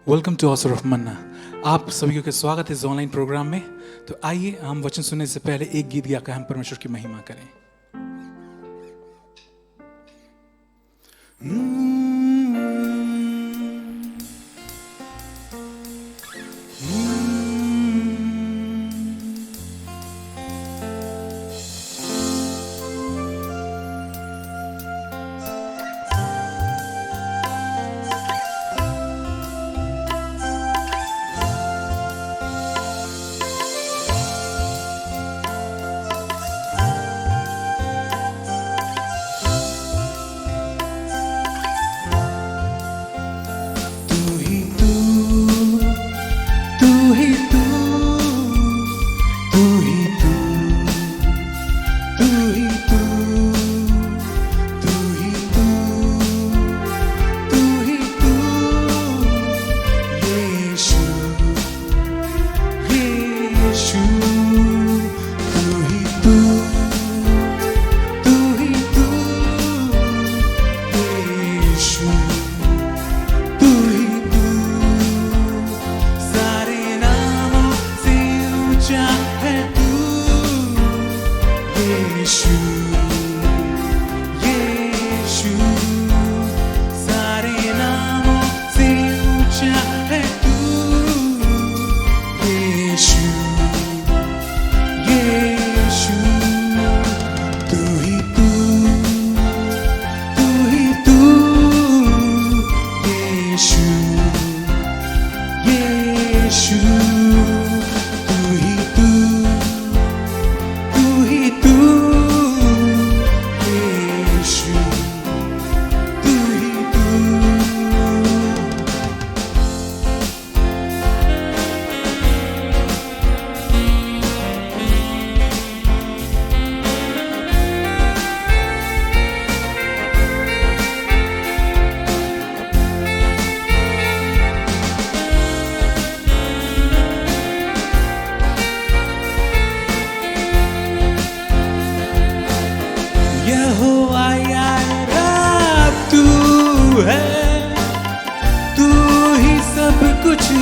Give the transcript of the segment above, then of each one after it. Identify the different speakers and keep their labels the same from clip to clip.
Speaker 1: Welcome to house of मन्ना। आप सभी को स्वागत है इस ऑनलाइन प्रोग्राम में। तो आइए हम वचन सुनने से पहले एक गीत गाकर हम परमेश्वर की महिमा करें।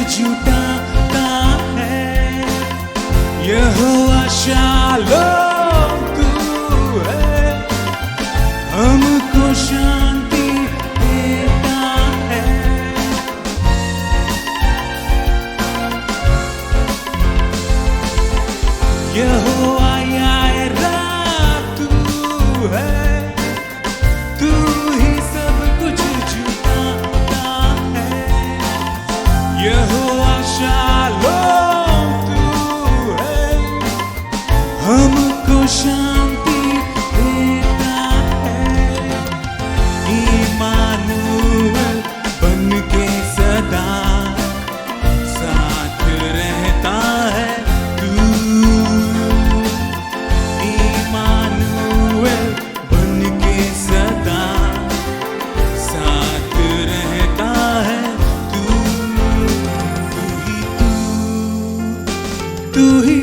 Speaker 1: जुटाता है यहोवा शालोम तू है, हमको शांति देता है। यहोवा यायरा तू है, तू ही सब कुछ जुटाता है। यहोवा शालोम तू है, हमको शांति देता है। इम्मानुएल बन के सदा साथ रहता है तू। इम्मानुएल बन के सदा साथ रहता है तू। तू ही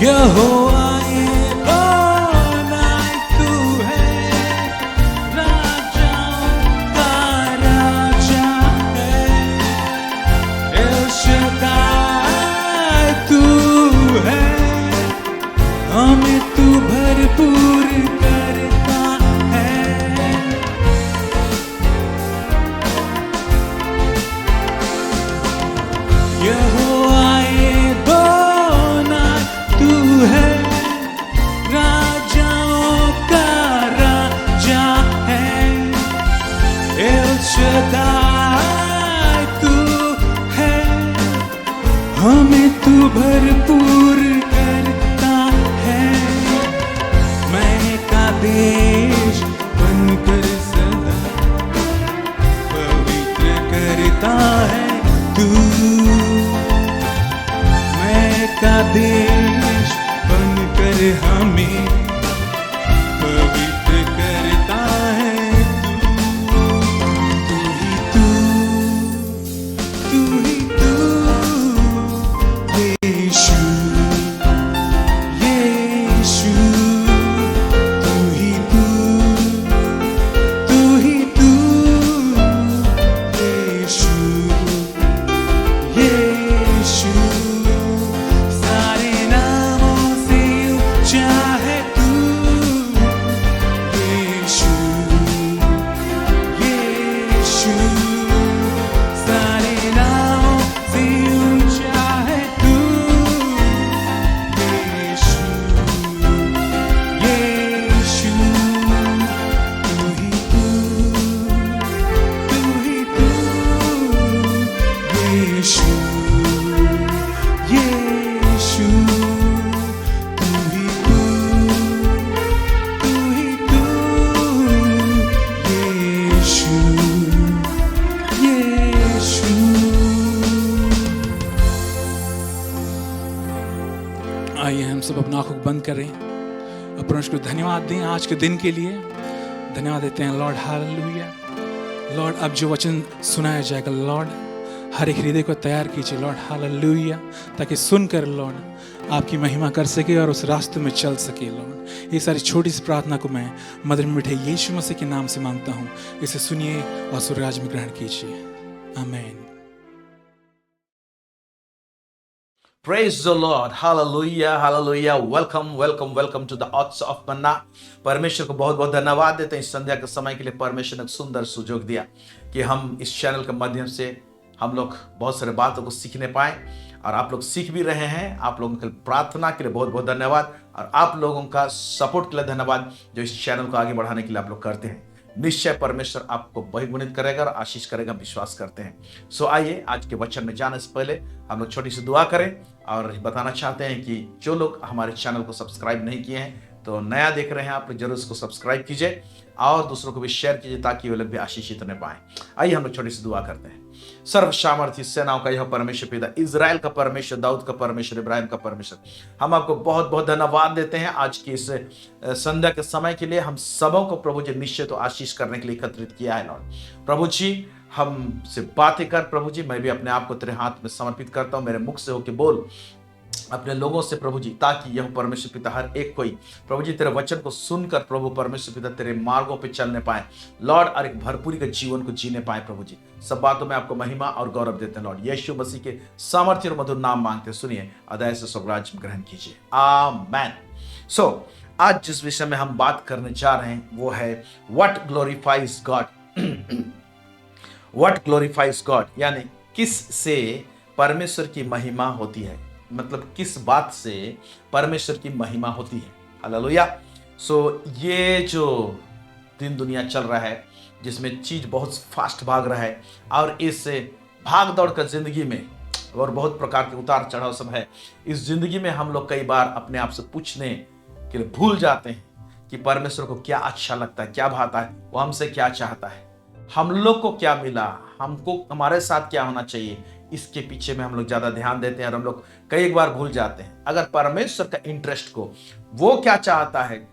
Speaker 1: यहोवा एलोनाई तू है, राजाओं का राजा है। एल शद्दाई तू है, हमें तू भरपूर करता है। यहोवा है, राजाओं का राजा है। एल शद्दाई तू है, हमें तू भरपूर करता है। आंखों को बंद करें और परमेश्वर को धन्यवाद दें आज के दिन के लिए। धन्यवाद देते हैं लॉर्ड, हालेलुया। लॉर्ड, अब जो वचन सुनाया जाएगा लॉर्ड, हर एक हृदय को तैयार कीजिए लॉर्ड, हालेलुया, ताकि सुनकर लॉर्ड आपकी महिमा कर सके और उस रास्ते में चल सके लॉर्ड। ये सारी छोटी सी प्रार्थना को मैं मधुर मीठे यीशु मसीह के नाम से मांगता हूँ। इसे सुनिए और स्वर्गराज में ग्रहण कीजिए। आमीन।
Speaker 2: Praise the Lord. Hallelujah. Hallelujah. Welcome, welcome, welcome to the Thoughts of Manna. परमेश्वर को बहुत बहुत धन्यवाद देते हैं इस संध्या के समय के लिए। परमेश्वर ने एक सुंदर सुযোগ दिया कि हम इस चैनल के माध्यम से हम लोग बहुत सारे बातों को सीखने पाए और आप लोग सीख भी रहे हैं। आप लोगों के प्रार्थना के लिए बहुत बहुत धन्यवाद और आप लोगों का सपोर्ट के लिए धन्यवाद जो इस चैनल को आगे बढ़ाने के लिए आप लोग करते हैं। निश्चय परमेश्वर आपको बहुगुणित करेगा और आशीष करेगा, विश्वास करते हैं। सो आइए आज के वचन में जाने से पहले हम लोग छोटी सी दुआ करें और बताना चाहते हैं कि जो लोग हमारे चैनल को सब्सक्राइब नहीं किए हैं तो नया देख रहे हैं आप लोग जरूर इसको सब्सक्राइब कीजिए और दूसरों को भी शेयर कीजिए ताकि वे लोग भी आशीषित होने पाए। आइए हम लोग छोटी सी दुआ करते हैं। सर्व सामर्थी सेनाओं का यह परमेश्वर पिता, इजराइल का परमेश्वर, दाऊद का परमेश्वर, इब्राहिम का परमेश्वर, हम आपको बहुत बहुत धन्यवाद देते हैं आज की इस संध्या के समय के लिए। हम सबों को प्रभु जी निश्चय तो आशीष करने के लिए एकत्रित किया है लॉर्ड। प्रभु जी हमसे बातें कर प्रभु जी, मैं भी अपने आप को तेरे हाथ में समर्पित करता हूँ। मेरे मुख से होके बोल अपने लोगों से प्रभु जी, ताकि यह परमेश्वर पिता हर एक कोई प्रभु जी तेरे वचन को सुनकर प्रभु परमेश्वर पिता तेरे मार्गों पे चलने पाए लॉर्ड और एक भरपूरी के जीवन को जीने पाए प्रभु जी। सब बातों में आपको महिमा और गौरव देते हैं लॉर्ड। यीशु मसीह के सामर्थ्य और मधुर नाम मांगते सुनिए, अदय से स्वर्गराज में ग्रहण कीजिए। आमेन। सो आज जिस विषय में हम बात करने जा रहे हैं वो है what glorifies God. What glorifies God यानी किस से परमेश्वर की महिमा होती है, मतलब किस बात से परमेश्वर की महिमा होती है। हालेलुया। सो ये जो दिन दुनिया चल रहा है जिसमें चीज बहुत फास्ट भाग रहा है और इस भाग दौड़ कर जिंदगी में और बहुत प्रकार के उतार चढ़ाव सब है, इस जिंदगी में हम लोग कई बार अपने आप से पूछने के लिए भूल जाते हैं कि परमेश्वर को क्या अच्छा लगता है, क्या भाता है, वो हमसे क्या चाहता है, हम लोग को क्या मिला, हमको हमारे साथ क्या होना चाहिए। इसके पीछे में हम लोग ज्यादा ध्यान देते हैं और हम लोग कई बार भूल जाते हैं अगर परमेश्वर का इंटरेस्ट को, वो क्या चाहता है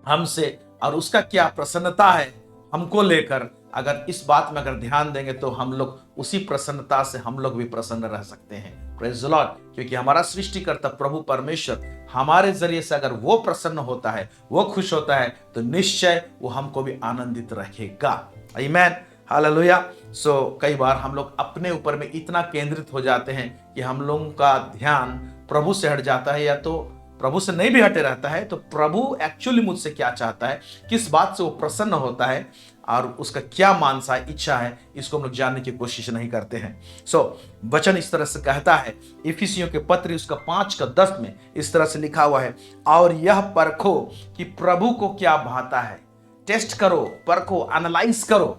Speaker 2: हमसे और उसका क्या प्रसन्नता है हमको लेकर, अगर इस बात में अगर ध्यान देंगे तो हम लोग उसी प्रसन्नता से हम लोग भी प्रसन्न रह सकते हैं। Praise the Lord. क्योंकि हमारा सृष्टिकर्ता प्रभु परमेश्वर हमारे जरिए से अगर वो प्रसन्न होता है, वो खुश होता है, तो निश्चय वो हमको भी आनंदित रखेगा। आमीन। हालेलुया। सो कई बार हम लोग अपने ऊपर में इतना केंद्रित हो जाते हैं कि हम लोगों का ध्यान प्रभु से हट जाता है, या तो प्रभु से नहीं भी हटे रहता है। तो प्रभु एक्चुअली मुझसे क्या चाहता है, किस बात से वो प्रसन्न होता है और उसका क्या मानसा है, इच्छा है, इसको हम लोग जानने की कोशिश नहीं करते हैं। सो वचन इस तरह से कहता है, इफिसियों के पत्र उसका 5:10 में इस तरह से लिखा हुआ है, और यह परखो कि प्रभु को क्या भाता है। टेस्ट करो, परखो, एनालाइज करो।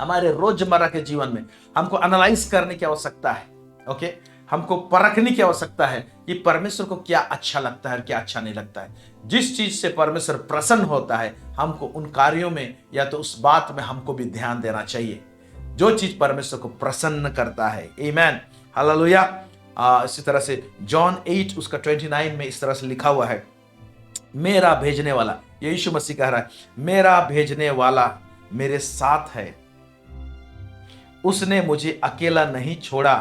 Speaker 2: हमारे रोजमर्रा के जीवन में हमको एनालाइज करने की आवश्यकता है। ओके, हमको परखने की आवश्यकता है कि परमेश्वर को क्या अच्छा लगता है और क्या अच्छा नहीं लगता है। जिस चीज से परमेश्वर प्रसन्न होता है हमको उन कार्यों में या तो उस बात में हमको भी ध्यान देना चाहिए जो चीज परमेश्वर को प्रसन्न करता है। आमीन। हालेलुया। इसी तरह से जॉन 8 उसका 29 में इस तरह से लिखा हुआ है, मेरा भेजने वाला, यीशु मसीह कह रहा है, मेरा भेजने वाला मेरे साथ है, उसने मुझे अकेला नहीं छोड़ा,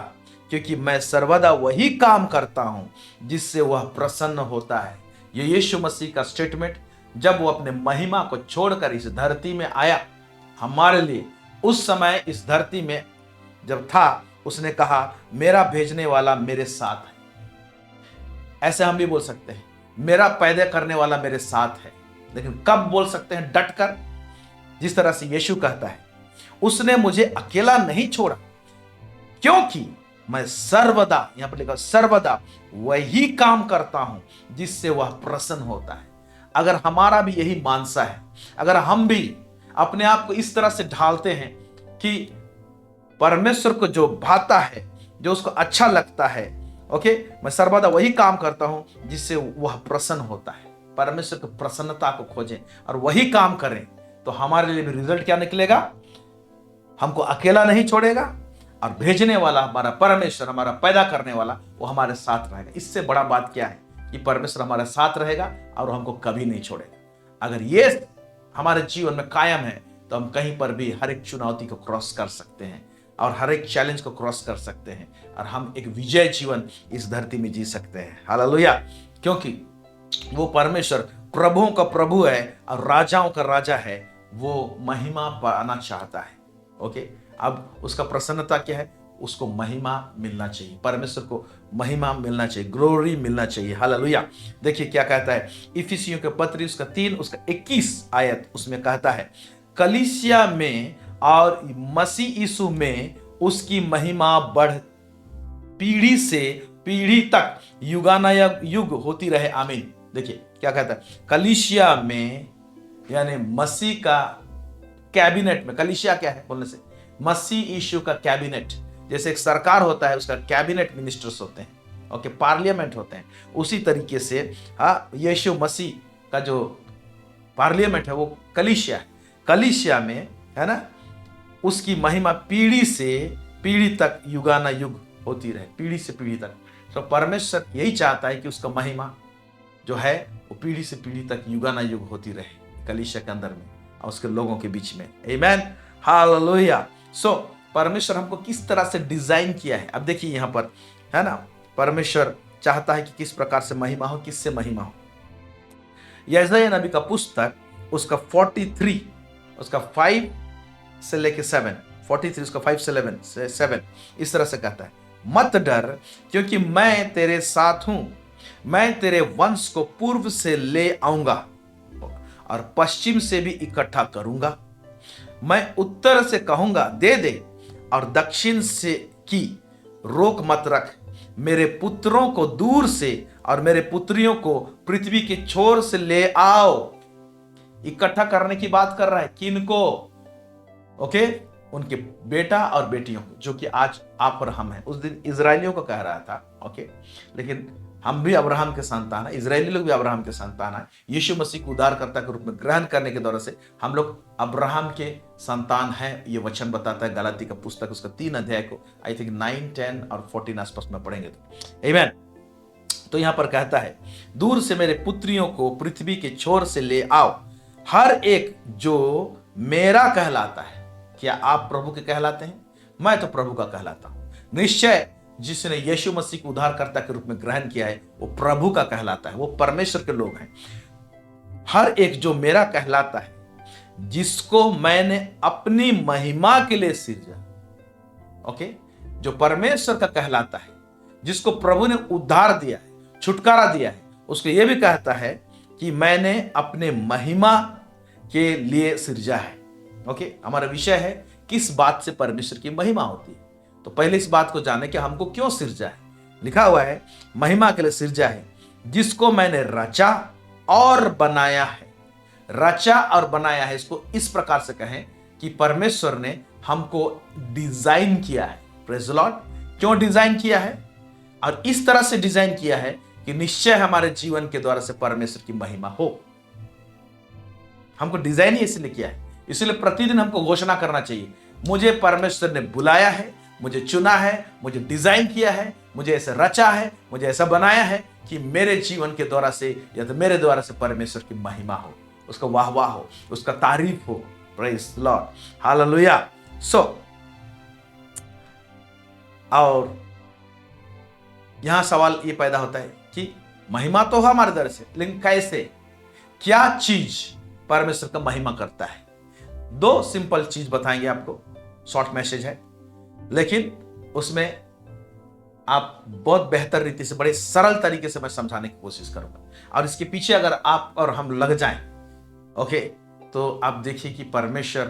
Speaker 2: क्योंकि मैं सर्वदा वही काम करता हूं जिससे वह प्रसन्न होता है। ये यीशु मसीह का स्टेटमेंट जब वो अपने महिमा को छोड़कर इस धरती में आया हमारे लिए, उस समय इस धरती में जब था, उसने कहा मेरा भेजने वाला मेरे साथ है। ऐसे हम भी बोल सकते हैं, मेरा पैदा करने वाला मेरे साथ है। लेकिन कब बोल सकते हैं? डटकर, जिस तरह से यीशु कहता है, उसने मुझे अकेला नहीं छोड़ा, क्योंकि मैं सर्वदा, यहां पर लिखा सर्वदा वही काम करता हूं जिससे वह प्रसन्न होता है। अगर हमारा भी यही मानसा है, अगर हम भी अपने आप को इस तरह से ढालते हैं कि परमेश्वर को जो भाता है, जो उसको अच्छा लगता है, ओके, मैं सर्वदा वही काम करता हूं जिससे वह प्रसन्न होता है, परमेश्वर की प्रसन्नता को खोजें और वही काम करें, तो हमारे लिए भी रिजल्ट क्या निकलेगा? हमको अकेला नहीं छोड़ेगा और भेजने वाला हमारा परमेश्वर, हमारा पैदा करने वाला, वो हमारे साथ रहेगा। इससे बड़ा बात क्या है कि परमेश्वर हमारे साथ रहेगा और हमको कभी नहीं छोड़ेगा। अगर ये हमारे जीवन में कायम है तो हम कहीं पर भी हर एक चुनौती को क्रॉस कर सकते हैं और हर एक चैलेंज को क्रॉस कर सकते हैं और हम एक विजय जीवन इस धरती में जी सकते हैं। हालेलुया। क्योंकि वो परमेश्वर प्रभुओं का प्रभु है और राजाओं का राजा है, वो महिमा पाना चाहता है। ओके, अब उसका प्रसन्नता क्या है? उसको महिमा मिलना चाहिए, परमेश्वर को महिमा मिलना चाहिए, ग्लोरी मिलना चाहिए। हालेलुया। देखिए क्या कहता है इफिसियों के पत्री उसका 3 उसका 21 आयत, उसमें कहता है कलीसिया में और मसीह यीशु में उसकी महिमा बढ़ पीढ़ी से पीढ़ी तक युगानुयुग होती रहे, आमीन। देखिए क्या कहता है, कलीसिया में यानी मसीह का कैबिनेट में, कलीसिया क्या है बोलने से, मसीह यीशु का कैबिनेट। जैसे एक सरकार होता है उसका कैबिनेट मिनिस्टर्स होते हैं, ओके, पार्लियामेंट होते हैं, उसी तरीके से यीशु मसीह का जो पार्लियामेंट है वो कलीसिया है। कलीसिया में है ना, उसकी महिमा पीढ़ी से पीढ़ी तक युगानुयुग होती रहे, पीढ़ी से पीढ़ी तक। तो परमेश्वर यही चाहता है कि उसका महिमा जो है वो पीढ़ी से पीढ़ी तक युगानुयुग होती रहे कलीसिया के अंदर में और उसके लोगों के बीच में। आमीन, हालेलुया। सो परमेश्वर हमको किस तरह से डिजाइन किया है, अब देखिए यहां पर है ना, परमेश्वर चाहता है कि किस प्रकार से महिमा हो, किससे महिमा हो। यशायाह नबी का पुस्तक उसका 43 उसका 5 से लेके 7, 43 उसका 5 से 7 इस तरह से कहता है, मत डर क्योंकि मैं तेरे साथ हूं, मैं तेरे वंश को पूर्व से ले आऊंगा और पश्चिम से भी इकट्ठा करूंगा। मैं उत्तर से कहूंगा दे दे और दक्षिण से की रोक मत रख। मेरे पुत्रों को दूर से और मेरे पुत्रियों को पृथ्वी के छोर से ले आओ। इकट्ठा करने की बात कर रहा है, किनको? ओके, उनके बेटा और बेटियों को, जो कि आज आप और हम हैं। उस दिन इजरायलियों को कह रहा था, ओके, लेकिन हम भी अब्राहम के संतान है, इजरायली लोग भी अब्राहम के संतान है। यीशु मसीह को उद्धारकर्ता के रूप में ग्रहण करने के दौरान से हम लोग अब्राहम के संतान हैं, ये वचन बताता है। गलाती का पुस्तक उसका 3 अध्याय को आई थिंक 9, 10 और 14 आसपास में पढ़ेंगे तो आमीन। तो यहां पर कहता है दूर से मेरे पुत्रियों को पृथ्वी के छोर से ले आओ, हर एक जो मेरा कहलाता है। क्या आप प्रभु के कहलाते हैं? मैं तो प्रभु का कहलाता हूं। निश्चय जिसने यीशु मसीह को उद्धारकर्ता के रूप में ग्रहण किया है वो प्रभु का कहलाता है, वो परमेश्वर के लोग हैं। हर एक जो मेरा कहलाता है, जिसको मैंने अपनी महिमा के लिए सृजा। ओके, जो परमेश्वर का कहलाता है, जिसको प्रभु ने उद्धार दिया है, छुटकारा दिया है, उसको यह भी कहता है कि मैंने अपने महिमा के लिए सृजा है। ओके, हमारा विषय है किस बात से परमेश्वर की महिमा होती है। तो पहले इस बात को जाने कि हमको क्यों सृजा है। लिखा हुआ है महिमा के लिए सृजा है, जिसको मैंने रचा और बनाया है। रचा और बनाया है, इसको इस प्रकार से कहें कि परमेश्वर ने हमको डिजाइन किया है। Praise the Lord. क्यों डिजाइन किया है? और इस तरह से डिजाइन किया है कि निश्चय हमारे जीवन के द्वारा से परमेश्वर की महिमा हो। हमको डिजाइन ही इसलिए किया है, इसलिए प्रतिदिन हमको घोषणा करना चाहिए, मुझे परमेश्वर ने बुलाया है, मुझे चुना है, मुझे डिजाइन किया है, मुझे ऐसा रचा है, मुझे ऐसा बनाया है कि मेरे जीवन के द्वारा से या तो मेरे द्वारा से परमेश्वर की महिमा हो, उसका वाह वाह हो, उसका तारीफ हो। Praise the lord, hallelujah. So और यहां सवाल ये पैदा होता है कि महिमा तो है हमारे द्वारा से, लेकिन कैसे, क्या चीज परमेश्वर का महिमा करता है? 2 सिंपल चीज बताएंगे आपको, शॉर्ट मैसेज है, लेकिन उसमें आप बहुत बेहतर रीति से, बड़े सरल तरीके से मैं समझाने की कोशिश करूंगा। और इसके पीछे अगर आप और हम लग जाएं, ओके, तो आप देखिए कि परमेश्वर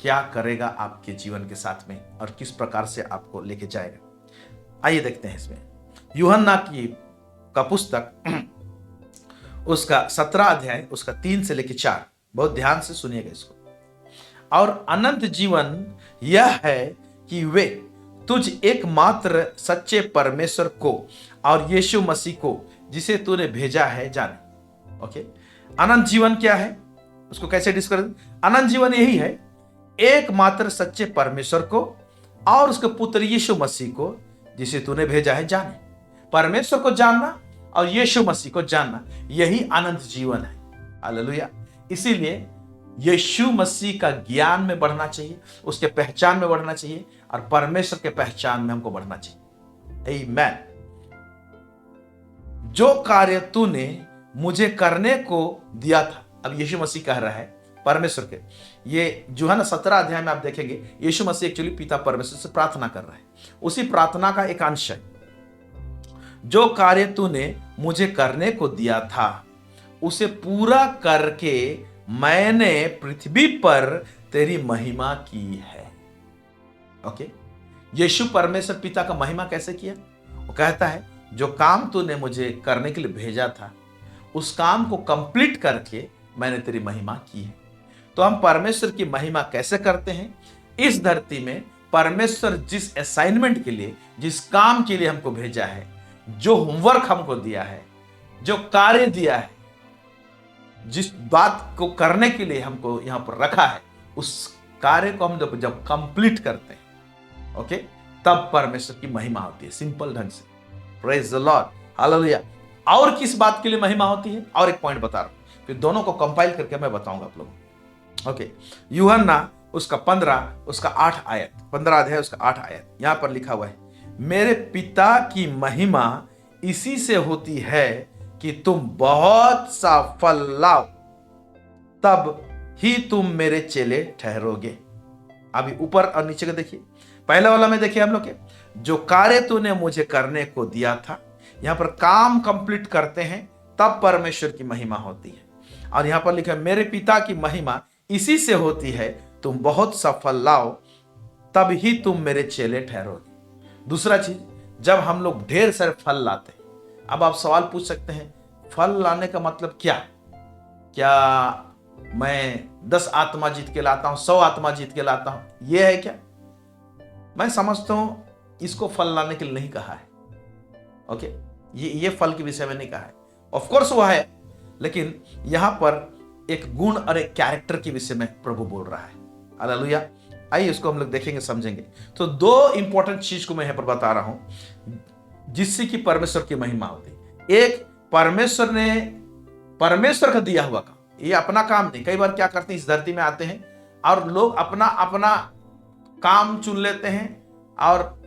Speaker 2: क्या करेगा आपके जीवन के साथ में और किस प्रकार से आपको लेके जाएगा। आइए देखते हैं इसमें यूहन्ना की का पुस्तक उसका 17 अध्याय उसका 3 से लेके 4, बहुत ध्यान से सुनिएगा इसको। और अनंत जीवन यह है कि वे तुझ एकमात्र सच्चे परमेश्वर को और यीशु मसीह को जिसे तूने भेजा है जाने। ओके, अनंत जीवन क्या है, उसको कैसे डिस्क्राइब? अनंत जीवन यही है, एकमात्र सच्चे परमेश्वर को और उसके पुत्र यीशु मसीह को जिसे तूने भेजा है जाने। परमेश्वर को जानना और यीशु मसीह को जानना, यही अनंत जीवन है। हालेलुया। इसीलिए यीशु मसीह का ज्ञान में बढ़ना चाहिए, उसके पहचान में बढ़ना चाहिए, और परमेश्वर के पहचान में हमको बढ़ना चाहिए। आमीन। जो कार्य तूने मुझे करने को दिया था, अब यीशु मसीह कह रहा है परमेश्वर के, ये यूहन्ना 17 अध्याय में आप देखेंगे, यीशु मसीह एक्चुअली पिता परमेश्वर से प्रार्थना कर रहा है। उसी प्रार्थना का एक अंश है, जो कार्य तूने मुझे करने को दिया था उसे पूरा करके मैंने पृथ्वी पर तेरी महिमा की है। ओके, यीशु परमेश्वर पिता का महिमा कैसे किया? वो कहता है जो काम तूने मुझे करने के लिए भेजा था उस काम को कंप्लीट करके मैंने तेरी महिमा की है। तो हम परमेश्वर की महिमा कैसे करते हैं? इस धरती में परमेश्वर जिस असाइनमेंट के लिए, जिस काम के लिए हमको भेजा है, जो होमवर्क हमको दिया है, जो कार्य दिया है, जिस बात को करने के लिए हमको यहां पर रखा है, उस कार्य को हम जब कंप्लीट करते हैं, ओके, तब परमेश्वर की महिमा होती है। सिंपल ढंग से, प्रेज द लॉर्ड, हालेलुया। और किस बात के लिए महिमा होती है? और एक पॉइंट बता रहा हूं, फिर दोनों को कंपाइल करके मैं बताऊंगा आप लोगों को। ओके, यूहन्ना उसका 15 उसका 8 आयत, 15 अध्याय उसका 8 आयत, यहां पर लिखा हुआ है, मेरे पिता की महिमा इसी से होती है कि तुम बहुत सा फल लाओ, तब ही तुम मेरे चेले ठहरोगे। अभी ऊपर और नीचे का देखिए, पहले वाला में देखिए हम लोग के, जो कार्य तूने मुझे करने को दिया था, यहां पर काम कंप्लीट करते हैं तब परमेश्वर की महिमा होती है। और यहां पर लिखा है मेरे पिता की महिमा इसी से होती है, तुम बहुत सा फल लाओ, तब ही तुम मेरे चेले ठहरोगे। दूसरा चीज, जब हम लोग ढेर सारे फल लाते हैं, अब आप सवाल पूछ सकते हैं, फल लाने का मतलब क्या? क्या मैं 10 आत्मा जीत के लाता हूं, 100 आत्मा जीत के लाता हूं, यह है क्या? मैं समझता हूं इसको फल लाने के लिए नहीं कहा है। ओके, ये फल के विषय में नहीं कहा है। ऑफ कोर्स वो है, लेकिन यहां पर एक गुण और एक कैरेक्टर के विषय में प्रभु बोल रहा है। हालेलुया। आइए इसको हम लोग देखेंगे, समझेंगे। तो दो इंपॉर्टेंट चीज को मैं यहां पर बता रहा हूं जिससे कि परमेश्वर की महिमा होती है। एक, परमेश्वर ने परमेश्वर का दिया हुआ काम, ये अपना काम नहीं। कई बार क्या करते हैं, इस धरती में आते हैं और लोग अपना अपना काम चुन लेते हैं और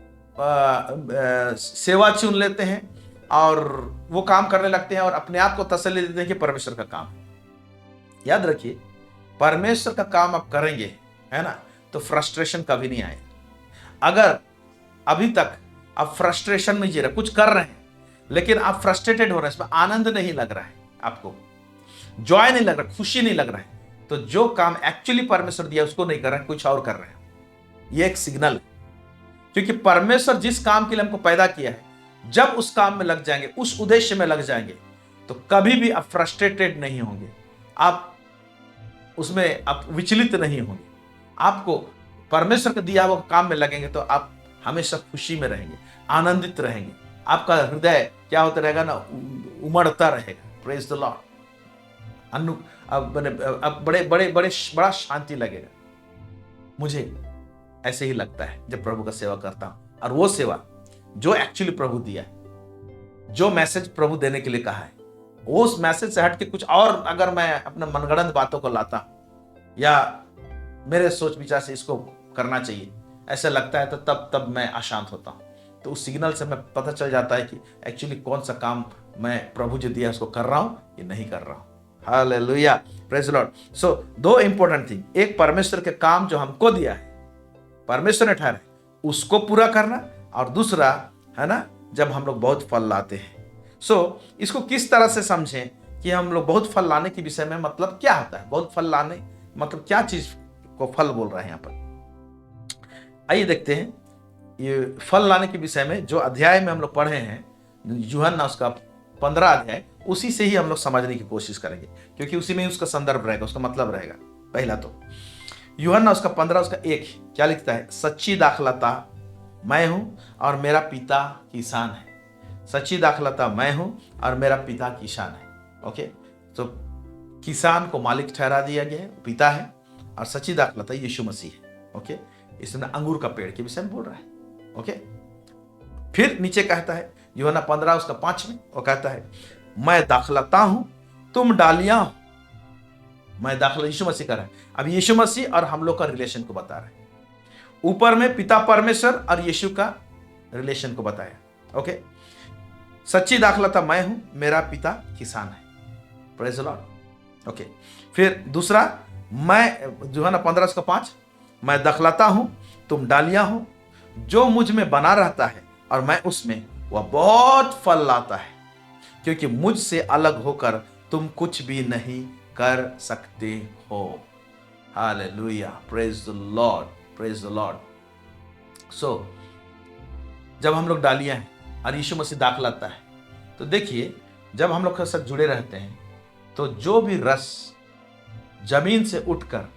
Speaker 2: सेवा चुन लेते हैं और वो काम करने लगते हैं और अपने आप को तसल्ली देते हैं कि परमेश्वर का काम है। याद रखिए, परमेश्वर का काम आप करेंगे, है ना, तो फ्रस्ट्रेशन कभी नहीं आए। अगर अभी तक आप फ्रस्ट्रेशन में जी रहे, कुछ कर रहे हैं लेकिन आप फ्रस्ट्रेटेड हो रहे हैं, इसमें आनंद नहीं लग रहा है, आपको जॉय नहीं लग रहा, खुशी नहीं लग रहा है, तो जो काम एक्चुअली परमेश्वर दिया उसको नहीं कर रहे हैं, कुछ और कर रहे हैं। ये एक सिग्नल है, क्योंकि परमेश्वर जिस काम के लिए हमको पैदा किया है, जब उस काम में लग जाएंगे, उस उद्देश्य में लग जाएंगे, तो कभी भी आप फ्रस्ट्रेटेड नहीं होंगे, आप उसमें आप विचलित नहीं होंगे। आपको परमेश्वर का दिया हुआ काम में लगेंगे तो आप हमेशा खुशी में रहेंगे, आनंदित रहेंगे, आपका हृदय क्या होता रहेगा ना, उमड़ता रहेगा। Praise the Lord. अब बड़ा शांति लगेगा। मुझे ऐसे ही लगता है जब प्रभु का सेवा करता हूं, और वो सेवा जो एक्चुअली प्रभु दिया है, जो मैसेज प्रभु देने के लिए कहा है, उस मैसेज से हट के कुछ और अगर मैं अपने मनगढ़ंत बातों को लाता या मेरे सोच विचार से इसको करना चाहिए ऐसा लगता है, तो तब मैं अशांत होता हूं। तो उस सिग्नल से मैं पता चल जाता है कि एक्चुअली कौन सा काम मैं प्रभु जो दिया उसको कर रहा हूं या नहीं कर रहा हूं। Hallelujah, praise the lord. So दो इंपॉर्टेंट थिंग, एक परमेश्वर के काम जो हमको दिया है, परमेश्वर ने ठहरा उसको पूरा करना, और दूसरा है ना, जब हम लोग बहुत फल लाते हैं। सो इसको किस तरह से समझें कि हम लोग बहुत फल लाने के विषय में मतलब क्या होता है, बहुत फल लाने मतलब क्या चीज को फल बोल रहे हैं यहाँ पर। आइए देखते हैं ये फल लाने के विषय में जो अध्याय में हम लोग पढ़े हैं, यूहन्ना उसका 15 अध्याय, उसी से ही हम लोग समझने की कोशिश करेंगे, क्योंकि उसी में ही उसका संदर्भ रहेगा, उसका मतलब रहेगा। पहला तो यूहन्ना उसका 15 उसका 1 क्या लिखता है, सच्ची दाखलता मैं हूं और मेरा पिता किसान है। सच्ची दाखलता मैं हूं और मेरा पिता किसान है। ओके, तो किसान को मालिक ठहरा दिया गया है, पिता है, और सच्ची दाखलता यीशु मसीह है। ओके, इसमें अंगूर का पेड़ के विषय में बोल रहा है। ओके, फिर नीचे कहता है यूहन्ना 15 उसका 5 में वो कहता है, मैं दाखलता हूं तुम डालियां हो। मैं दाखिला यीशु मसीह कर रहा है। अब यीशु मसीह और हम लोग का रिलेशन को बता रहे हैं। ऊपर में पिता परमेश्वर और यीशु का रिलेशन को बताया। ओके, सच्ची दाखलता मैं हूं, मेरा पिता किसान है। Praise the Lord. ओके, फिर दूसरा, मैं यूहन्ना 15 उसका 5, मैं दाखलता हूं तुम डालियां हो, जो मुझ में बना रहता है और मैं उसमें, वह बहुत फल लाता है, क्योंकि मुझसे अलग होकर तुम कुछ भी नहीं कर सकते हो। Hallelujah, praise the lord, praise the lord. So जब हम लोग डालियां हैं और यीशु मसीह दाखलता है, तो देखिए जब हम लोग के साथ जुड़े रहते हैं तो जो भी रस जमीन से उठकर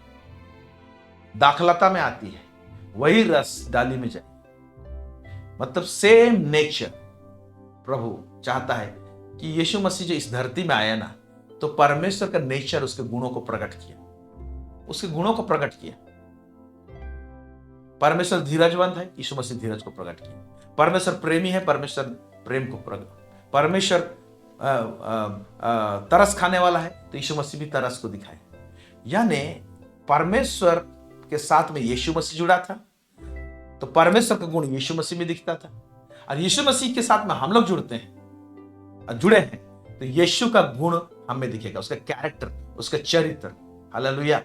Speaker 2: दाखलता में आती है वही रस डाली में जाए। मतलब सेम नेचर प्रभु चाहता है कि यीशु मसीह जो इस धरती में आया ना, तो परमेश्वर का नेचर उसके गुणों को प्रकट किया, उसके गुणों को प्रकट किया। परमेश्वर धीरजवंत है, यीशु मसीह धीरज को प्रकट किया। परमेश्वर प्रेमी है, परमेश्वर प्रेम को प्रकट। परमेश्वर तरस खाने वाला है, तो यीशु मसीह भी तरस को दिखाए। यानी परमेश्वर के साथ में यीशु मसीह जुड़ा था, तो परमेश्वर का गुण यीशु मसीह में दिखता था। और यीशु मसीह के साथ में हम लोग जुड़ते हैं और जुड़े हैं, तो यीशु का गुण हमें दिखेगा, उसका कैरेक्टर, उसका चरित्र। हालेलुया।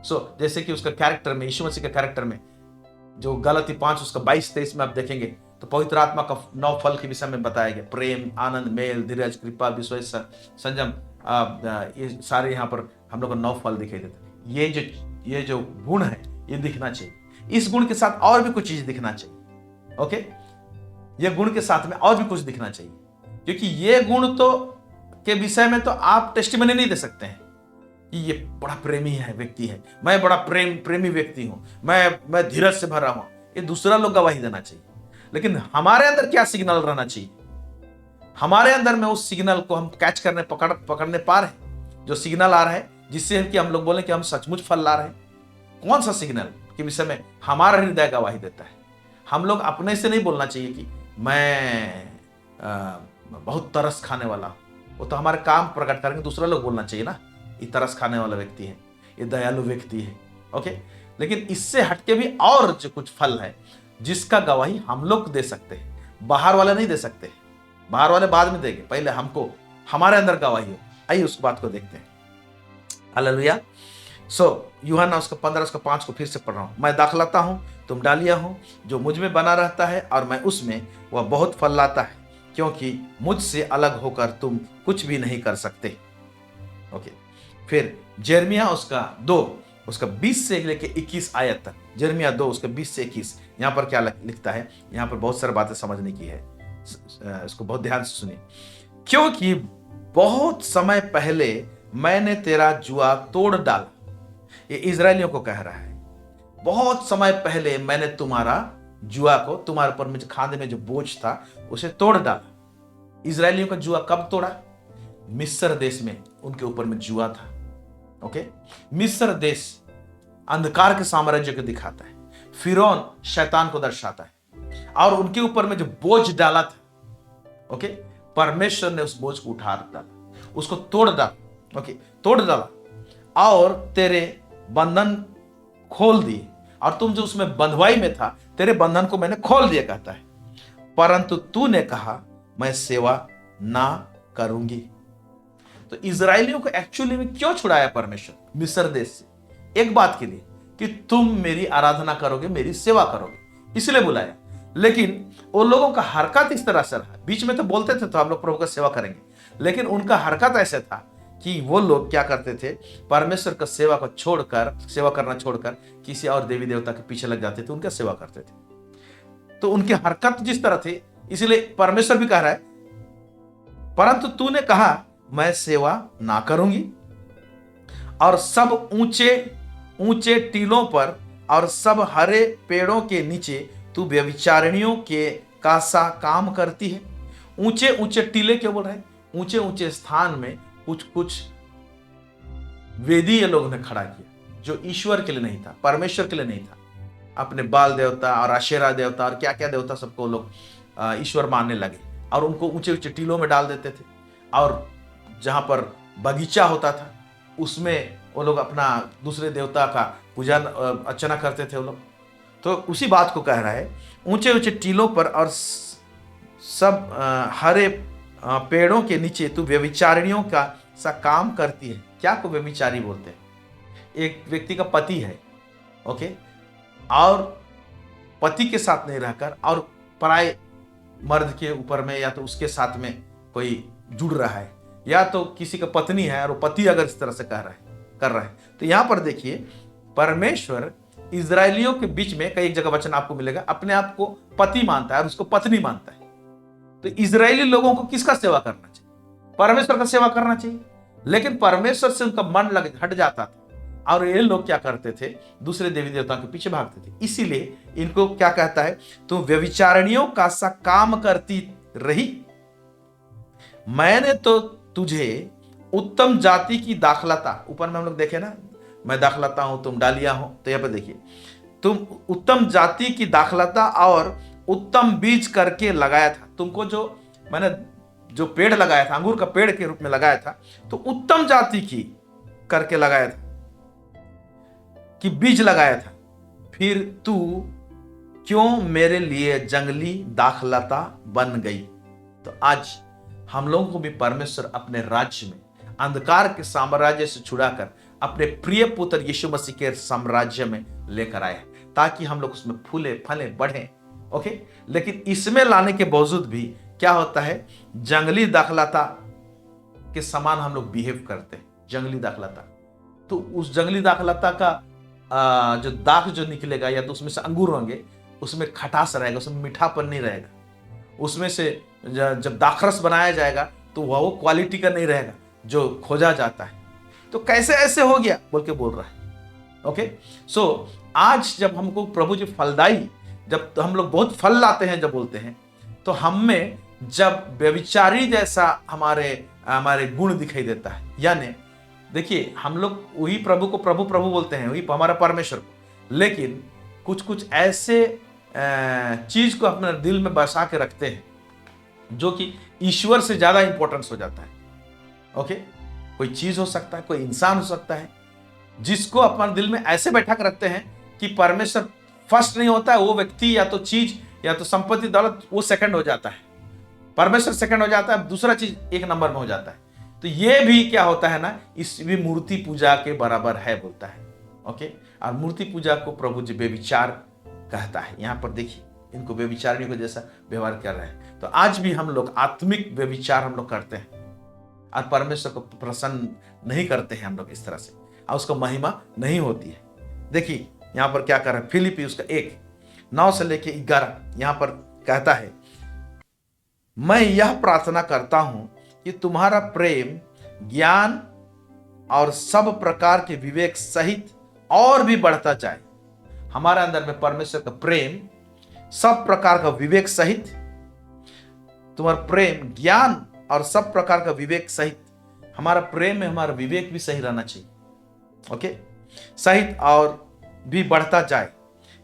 Speaker 2: सो जैसे कि उसका कैरेक्टर में, यीशु मसीह के कैरेक्टर में जो गलती 5 उसका 22-23 में आप देखेंगे, तो पवित्र आत्मा का 9 फल के विषय में बताया गया। प्रेम, आनंद, मेल, धीरज, कृपा, विश्वास, संयम, ये सारे यहाँ पर हम लोग को 9 फल दिखाई देते हैं। ये जो गुण है ये दिखना चाहिए। इस गुण के साथ और भी कुछ चीज दिखना चाहिए। ओके, ये गुण के साथ में और भी कुछ दिखना चाहिए, क्योंकि ये गुण तो के विषय में तो आप टेस्टिमनी नहीं दे सकते हैं कि ये बड़ा प्रेमी है व्यक्ति है, मैं बड़ा प्रेमी व्यक्ति हूं, मैं धीरज से भरा हूं। ये दूसरा लोग गवाही देना चाहिए, लेकिन हमारे अंदर क्या सिग्नल रहना चाहिए? हमारे अंदर में उस सिग्नल को हम कैच करने पकड़ने पा रहे हैं, जो सिग्नल आ रहा है जिससे कि हम लोग बोले कि हम सचमुच फल ला रहे हैं। कौन सा सिग्नल के विषय में हमारा हृदय गवाही देता है? हम लोग अपने से नहीं बोलना चाहिए कि मैं बहुत तरस खाने वाला, वो तो हमारे काम प्रकट करेंगे। दूसरा लोग बोलना चाहिए ना, ये तरस खाने वाला व्यक्ति है, ये दयालु व्यक्ति है। ओके, लेकिन इससे हटके भी और जो कुछ फल है जिसका गवाही हम लोग दे सकते हैं, बाहर वाले नहीं दे सकते। बाहर वाले बाद में देंगे, पहले हमको हमारे अंदर गवाही हो। आइए उस बात को देखते हैं। हालेलुया। सो यूहन्ना उसका 15 उसका 5 को फिर से पढ़ रहा हूं। मैं दाखलता हूं तुम डालियां हो, जो मुझ में बना रहता है और मैं उसमें, वह बहुत फल लाता है, क्योंकि मुझसे अलग होकर तुम कुछ भी नहीं कर सकते। ओके, फिर यिर्मयाह उसका 2 उसका 20 से लेकर 21 आयत तक, यिर्मयाह 2 उसका 20 से 21, यहां पर क्या लिखता है? यहां पर बहुत सारी बातें समझने की है, इसको बहुत ध्यान से सुनिए। क्योंकि बहुत समय पहले मैंने तेरा जुआ तोड़ डाला, ये इजरायलियों को कह रहा है। बहुत समय पहले मैंने तुम्हारा जुआ को, तुम्हारे ऊपर में खांधे में जो बोझ था उसे तोड़ डाला। इजरायलियों का जुआ कब तोड़ा? मिस्र देश में उनके ऊपर में जुआ था। ओके, मिस्र देश अंधकार के साम्राज्य को दिखाता है, फिरौन शैतान को दर्शाता है, और उनके ऊपर में जो बोझ डाला था, ओके, परमेश्वर ने उस बोझ को उठा डाला, उसको तोड़ डाला। ओके, तोड़ डाला और तेरे बंधन खोल दिए, और तुम जो उसमें बंधवाई में था, तेरे बंधन को मैंने खोल दिया, कहता है। परंतु तूने कहा मैं सेवा ना करूंगी। तो इजरायलियों को एक्चुअली में क्यों छुड़ाया परमेश्वर मिस्र देश से? एक बात के लिए कि तुम मेरी आराधना करोगे, मेरी सेवा करोगे, इसलिए बुलाया। लेकिन उन लोगों का हरकत इस तरह से रहा, बीच में तो बोलते थे तो हम लोग प्रभु का सेवा करेंगे, लेकिन उनका हरकत ऐसे था कि वो लोग क्या करते थे? परमेश्वर का सेवा करना छोड़कर किसी और देवी देवता के पीछे लग जाते थे, उनका सेवा करते थे। तो उनकी हरकत जिस तरह थी, इसलिए परमेश्वर भी कह रहा है, परंतु तूने कहा मैं सेवा ना करूंगी, और सब ऊंचे ऊंचे टीलों पर और सब हरे पेड़ों के नीचे तू व्यभिचारिणियों के का सा काम करती है। ऊंचे ऊंचे टीले क्यों बोल रहे हैं? ऊंचे ऊंचे स्थान में कुछ वेदी ये लोगों ने खड़ा किया, जो ईश्वर के लिए नहीं था, परमेश्वर के लिए नहीं था। अपने बाल देवता और आशेरा देवता और क्या क्या देवता सबको लोग ईश्वर मानने लगे, और उनको ऊंचे ऊंचे टीलों में डाल देते थे, और जहाँ पर बगीचा होता था उसमें वो लोग अपना दूसरे देवता का पूजा अर्चना करते थे वो लोग। तो उसी बात को कह रहा है, ऊंचे ऊंचे टीलों पर और सब हरे पेड़ों के नीचे तू व्यभिचारिणियों का सा काम करती है। क्या को व्यभिचारी बोलते हैं? एक व्यक्ति का पति है, ओके, और पति के साथ नहीं रहकर और पराये मर्द के ऊपर में या तो उसके साथ में कोई जुड़ रहा है, या तो किसी का पत्नी है और पति अगर इस तरह से कर रहा है, तो यहां पर देखिए परमेश्वर इजरायलियों के बीच में कई जगह वचन आपको मिलेगा, अपने आप को पति मानता है और उसको पत्नी मानता है। तो इजरायली लोगों को किसका सेवा करना चाहिए? परमेश्वर का सेवा करना चाहिए। लेकिन परमेश्वर से उनका मन हट जाता था और ये लोग क्या करते थे? दूसरे देवी देवताओं के पीछे भागते थे। इसीलिए इनको क्या कहता है? तुम व्यभिचारिणियों का सा काम करती रही, मैंने तो तुझे उत्तम जाति की दाखलता, ऊपर में हम लोग देखे ना, मैं दाखलता हूं तुम डालिया हो, तो यहाँ पे देखिए, तुम उत्तम जाति की दाखलता और उत्तम बीज करके लगाया था। तुमको जो मैंने जो पेड़ लगाया था, अंगूर का पेड़ के रूप में लगाया था, तो उत्तम जाति की करके लगाया था कि बीज लगाया था। फिर तू क्यों मेरे लिए जंगली दाखलता बन गई? तो आज हम लोगों को भी परमेश्वर अपने राज्य में अंधकार के साम्राज्य से छुड़ाकर अपने प्रिय पुत्र यीशु मसीह के साम्राज्य में लेकर आए, ताकि हम लोग उसमें फूले फले बढ़े, ओके। लेकिन इसमें लाने के बावजूद भी क्या होता है? जंगली दाखलता के समान हम लोग बिहेव करते हैं। जंगली दाखलता, तो उस जंगली दाखलता का जो दाख जो निकलेगा, या तो उसमें से अंगूर होंगे, उसमें खटास रहेगा, उसमें मीठापन नहीं रहेगा। उसमें से जब दाखरस बनाया जाएगा तो वो क्वालिटी का नहीं रहेगा जो खोजा जाता है। तो कैसे ऐसे हो गया बोल के बोल रहा है, ओके। सो आज जब हमको प्रभु जी फलदाई, जब तो हम लोग बहुत फल लाते हैं, जब बोलते हैं, तो हम में जब व्यभिचारी जैसा हमारे गुण दिखाई देता है। यानी देखिए, हम लोग वही प्रभु को प्रभु प्रभु बोलते हैं, वही हमारा परमेश्वर को, लेकिन कुछ कुछ ऐसे चीज को अपने दिल में बसा के रखते हैं जो कि ईश्वर से ज्यादा इंपॉर्टेंस हो जाता है, ओके। कोई चीज हो सकता है, कोई इंसान हो सकता है, जिसको अपने दिल में ऐसे बैठा कर रखते हैं कि परमेश्वर फर्स्ट नहीं होता है। वो व्यक्ति या तो चीज या तो संपत्ति दौलत वो सेकंड हो जाता है, परमेश्वर सेकंड हो जाता है, दूसरा चीज एक नंबर में हो जाता है। तो ये भी क्या होता है ना, इस भी मूर्ति पूजा के बराबर है बोलता है, ओके। और मूर्ति पूजा को प्रभु जी बेविचार कहता है। यहाँ पर देखिए, इनको बेविचारियों को जैसा व्यवहार कर रहे हैं। तो आज भी हम लोग आत्मिक व्यभिचार हम लोग करते हैं और परमेश्वर को प्रसन्न नहीं करते हैं हम लोग इस तरह से, और उसको महिमा नहीं होती है। देखिए यहाँ पर क्या कर रहे हैं, फिलिपी उसका 1:9 से लेके 11 यहाँ पर कहता है, मैं यह प्रार्थना करता हूं कि तुम्हारा प्रेम ज्ञान और सब प्रकार के विवेक सहित और भी बढ़ता जाए। हमारे अंदर में परमेश्वर का प्रेम, सब प्रकार का विवेक सहित, तुम्हारा प्रेम ज्ञान और सब प्रकार का विवेक सहित, हमारा प्रेम में हमारा विवेक भी सही रहना चाहिए, ओके, सहित और भी बढ़ता जाए,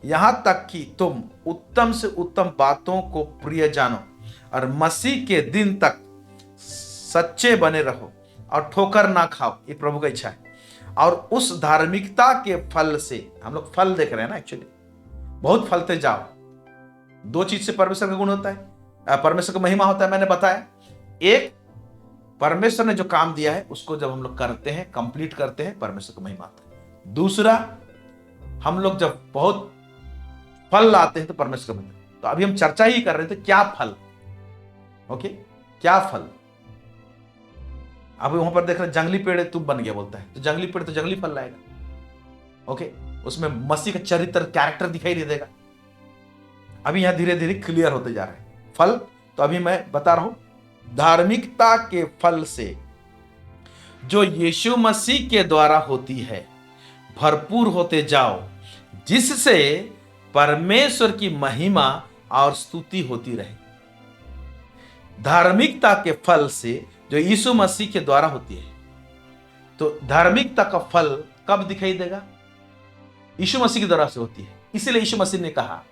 Speaker 2: यहां तक कि तुम उत्तम से उत्तम बातों को प्रिय जानो और मसीह के दिन तक सच्चे बने रहो और ठोकर ना खाओ। ये प्रभु का इच्छा है। और उस धार्मिकता के फल से, हम लोग फल देख रहे हैं ना, एक्चुअली बहुत फलते जाओ। 2 चीज से परमेश्वर का गुण होता है, परमेश्वर का महिमा होता है, मैंने बताया। एक, परमेश्वर ने जो काम दिया है उसको जब हम लोग करते हैं, कंप्लीट करते हैं, परमेश्वर का महिमा आता है। दूसरा, हम लोग जब बहुत फल लाते हैं तो परमेश्वर का महिमा। तो अभी हम चर्चा ही कर रहे थे क्या फल, ओके, क्या फल। अब वहां पर देख रहे जंगली पेड़ तुम बन गया बोलता है, तो जंगली पेड़ तो जंगली फल लाएगा, ओके। उसमें मसीह का चरित्र, कैरेक्टर दिखाई दे देगा। अभी यहां धीरे धीरे क्लियर होते जा रहे हैं फल। तो अभी मैं बता रहा हूं, धार्मिकता के फल से जो यीशु मसीह के द्वारा होती है, भरपूर होते जाओ, जिससे परमेश्वर की महिमा और स्तुति होती रहे। धार्मिकता के फल से जो यीशु मसीह के द्वारा होती है। तो धार्मिकता का फल कब दिखाई देगा? यीशु मसीह के द्वारा से होती है। इसलिए यीशु मसीह ने कहा,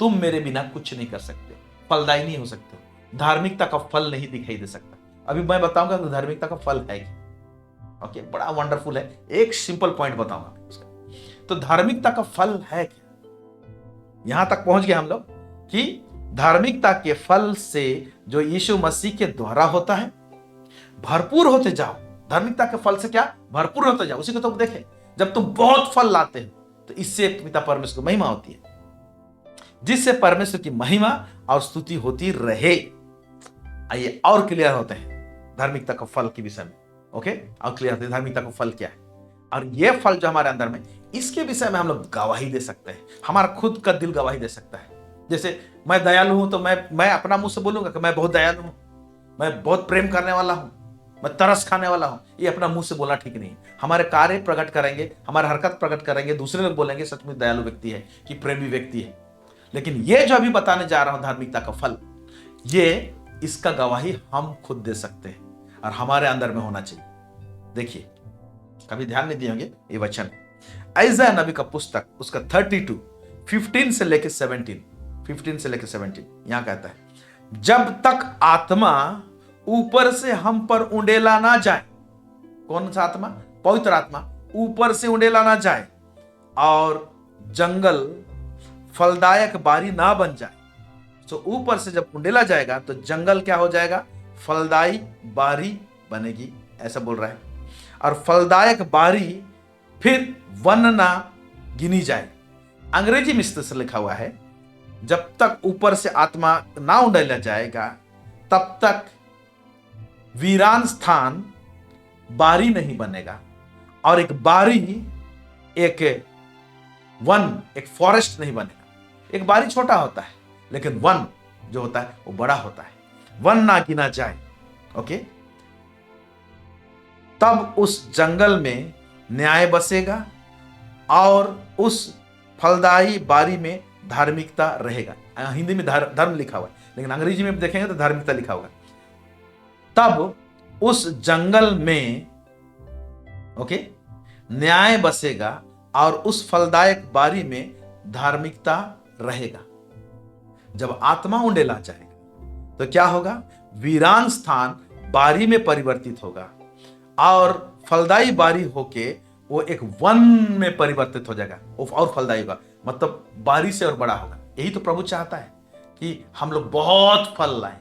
Speaker 2: तुम मेरे बिना कुछ नहीं कर सकते, फलदायी नहीं हो सकते, धार्मिकता का फल नहीं दिखाई दे सकता। अभी मैं बताऊंगा कि धार्मिकता का फल है क्या। ओके, बड़ा वंडरफुल है, एक सिंपल पॉइंट बताऊंगा उसका। तो धार्मिकता का फल है क्या, यहां तक पहुंच गए हम लोग कि धार्मिकता के फल से जो यीशु मसीह के द्वारा होता है, भरपूर होते जाओ। धार्मिकता के फल से क्या, भरपूर होते जाओ। उसी को तुम देखे, जब तुम बहुत फल लाते हो तो इससे पिता परमेश्वर की महिमा होती है, जिससे परमेश्वर की महिमा और स्तुति होती रहे। आइए और क्लियर होते हैं धार्मिकता का फल के विषय में। ओके, और क्लियर होते हैं धार्मिकता का फल क्या है, और यह फल जो हमारे अंदर में, इसके विषय में हम लोग गवाही दे सकते हैं। हमारा खुद का दिल गवाही दे सकता है। जैसे मैं दयालु हूं तो मैं अपना मुंह से बोलूंगा कि मैं बहुत दयालु हूं, मैं बहुत प्रेम करने वाला हूं, मैं तरस खाने वाला हूं। ये अपना मुंह से बोलना ठीक नहीं। हमारे कार्य प्रकट करेंगे, हमारे हरकत प्रकट करेंगे, दूसरे लोग बोलेंगे सच में दयालु व्यक्ति है, कि प्रेमी व्यक्ति है। लेकिन ये जो अभी बताने जा रहा हूं धार्मिकता का फल, ये इसका गवाही हम खुद दे सकते हैं और हमारे अंदर में होना चाहिए। देखिए, कभी ध्यान नहीं दिए होंगे, ये वचन ऐसा नबी का पुस्तक, उसका 32 15 से लेकर 17 यहां कहता है, जब तक आत्मा ऊपर से हम पर उंडेला ना जाए। कौन सा आत्मा? पवित्र आत्मा ऊपर से उंडेला ना जाए और जंगल फलदायक बारी ना बन जाए। तो ऊपर से जब उंडेला जाएगा तो जंगल क्या हो जाएगा? फलदायी बारी बनेगी, ऐसा बोल रहा है। और फलदायक बारी फिर वन ना गिनी जाए। अंग्रेजी में इस तरह से लिखा हुआ है, जब तक ऊपर से आत्मा ना उंडेला जाएगा तब तक वीरान स्थान बारी नहीं बनेगा, और एक बारी, एक वन, एक फॉरेस्ट नहीं बनेगा। एक बारी छोटा होता है, लेकिन वन जो होता है वो बड़ा होता है। वन ना गिना जाए। ओके, तब उस जंगल में न्याय बसेगा और उस फलदायी बारी में धार्मिकता रहेगा। हिंदी में धर्म लिखा हुआ है, लेकिन अंग्रेजी में देखेंगे तो धार्मिकता लिखा होगा। तब उस जंगल में, ओके, न्याय बसेगा और उस फलदायक बारी में धार्मिकता रहेगा। जब आत्मा उंडेला जाएगा तो क्या होगा? वीरान स्थान बारी में परिवर्तित होगा और फलदायी बारी होके वो एक वन में परिवर्तित हो जाएगा, और फलदायी होगा, मतलब बारी से और बड़ा होगा। यही तो प्रभु चाहता है कि हम लोग बहुत फल लाएं।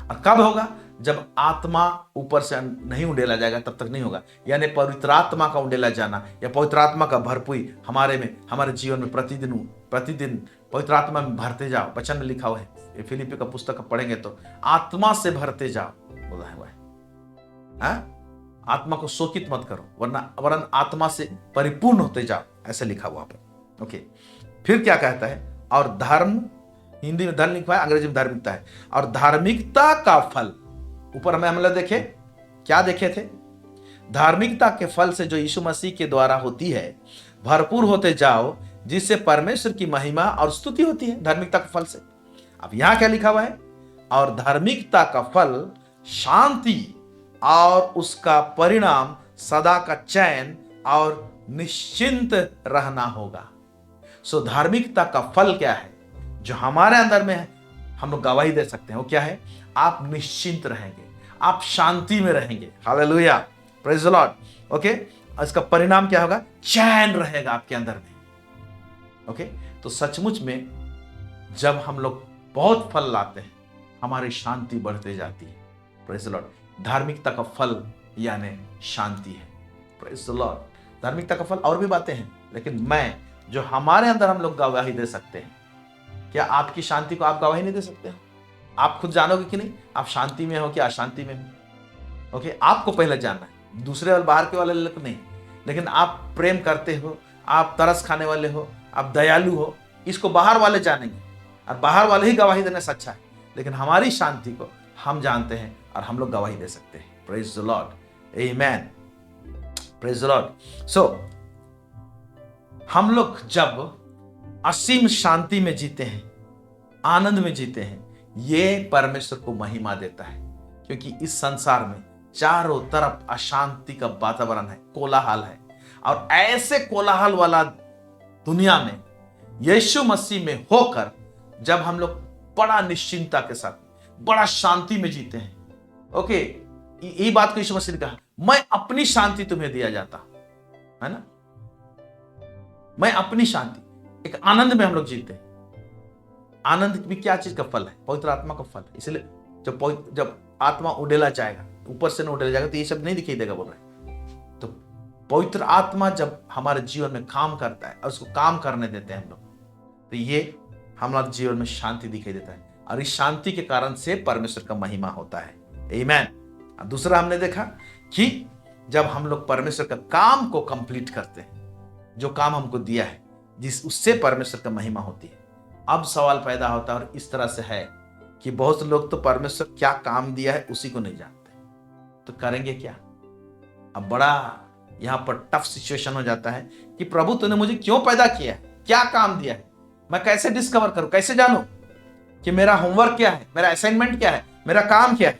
Speaker 2: और कब होगा? जब आत्मा ऊपर से नहीं उंडेला जाएगा, तब तक नहीं होगा। यानी पवित्र आत्मा का उंडेला जाना या पवित्र आत्मा का भरपूरी हमारे जीवन में प्रतिदिन पवित्र आत्मा में भरते जाओ। वचन में लिखा हुआ है, फिलिपी का पुस्तक पढ़ेंगे तो आत्मा से भरते जाओ बोला हुआ है। आत्मा को शोकित मत करो, वरन आत्मा से परिपूर्ण होते जाओ, ऐसे लिखा हुआ पर। ओके, फिर क्या कहता है? और धर्म, हिंदी में धर्म लिखा है, अंग्रेजी में धार्मिकता है। और धार्मिकता का फल, ऊपर हम लोग देखे, क्या देखे थे? धार्मिकता के फल से जो यीशु मसीह के द्वारा होती है, भरपूर होते जाओ, जिससे परमेश्वर की महिमा और स्तुति होती है। धार्मिकता के फल से। अब यहां क्या लिखा हुआ है? और धार्मिकता का फल शांति और उसका परिणाम सदा का चैन और निश्चिंत रहना होगा। सो धार्मिकता का फल क्या है जो हमारे अंदर में है? हम लोग गवाही दे सकते हैं। वो क्या है? आप निश्चिंत रहेंगे, आप शांति में रहेंगे। Hallelujah, praise the Lord. Okay, इसका परिणाम क्या होगा? चैन रहेगा आपके अंदर में। ओके, तो सचमुच में जब हम लोग बहुत फल लाते हैं, हमारी शांति बढ़ते जाती है। Praise the Lord. धार्मिकता का फल यानी शांति है। Praise the Lord. धार्मिकता का फल और भी बातें हैं, लेकिन मैं जो हमारे अंदर हम लोग गवाही दे सकते हैं। क्या आपकी शांति को आप गवाही नहीं दे सकते हो? आप खुद जानोगे कि नहीं आप शांति में हो कि अशांति में हो। ओके, आपको पहले जानना है, दूसरे वाले बाहर के वाले लोग नहीं। लेकिन आप प्रेम करते हो, आप तरस खाने वाले हो, आप दयालु हो, इसको बाहर वाले जानेंगे और बाहर वाले ही गवाही देने से अच्छा है। लेकिन हमारी शांति को हम जानते हैं और हम लोग गवाही दे सकते हैं। Praise the lord, amen, praise the lord. So हम लोग जब असीम शांति में जीते हैं, आनंद में जीते हैं, ये परमेश्वर को महिमा देता है। क्योंकि इस संसार में चारों तरफ अशांति का वातावरण है, कोलाहल है। और ऐसे कोलाहल वाला दुनिया में यीशु मसीह में होकर जब हम लोग बड़ा निश्चिंतता के साथ, बड़ा शांति में जीते हैं। ओके, यही बात को यीशु मसीह ने कहा, मैं अपनी शांति तुम्हें दिया जाता, है ना, मैं अपनी शांति, एक आनंद में हम लोग जीते हैं। आनंद भी क्या चीज का फल है? पवित्र आत्मा का फल है। इसलिए जब आत्मा उड़ेला जाएगा, ऊपर से न उड़ेला जाएगा, तो ये सब नहीं दिखाई देगा बोल रहे। तो पवित्र आत्मा जब हमारे जीवन में काम करता है और उसको काम करने देते हैं हम लोग, तो ये हमारे जीवन में शांति दिखाई देता है, और इस शांति के कारण से परमेश्वर का महिमा होता है। आमीन। दूसरा हमने देखा कि जब हम लोग परमेश्वर का काम को कंप्लीट करते हैं, जो काम हमको दिया है, उससे परमेश्वर का महिमा होती है। अब सवाल पैदा होता है, और इस तरह से है कि बहुत लोग तो परमेश्वर क्या काम दिया है उसी को नहीं जानते, तो करेंगे क्या? अब बड़ा यहां पर टफ सिचुएशन हो जाता है कि प्रभु तूने मुझे क्यों पैदा किया है, क्या काम दिया है, मैं कैसे डिस्कवर करूं, कैसे जानूं कि मेरा होमवर्क क्या है, मेरा असाइनमेंट क्या है, मेरा काम क्या है।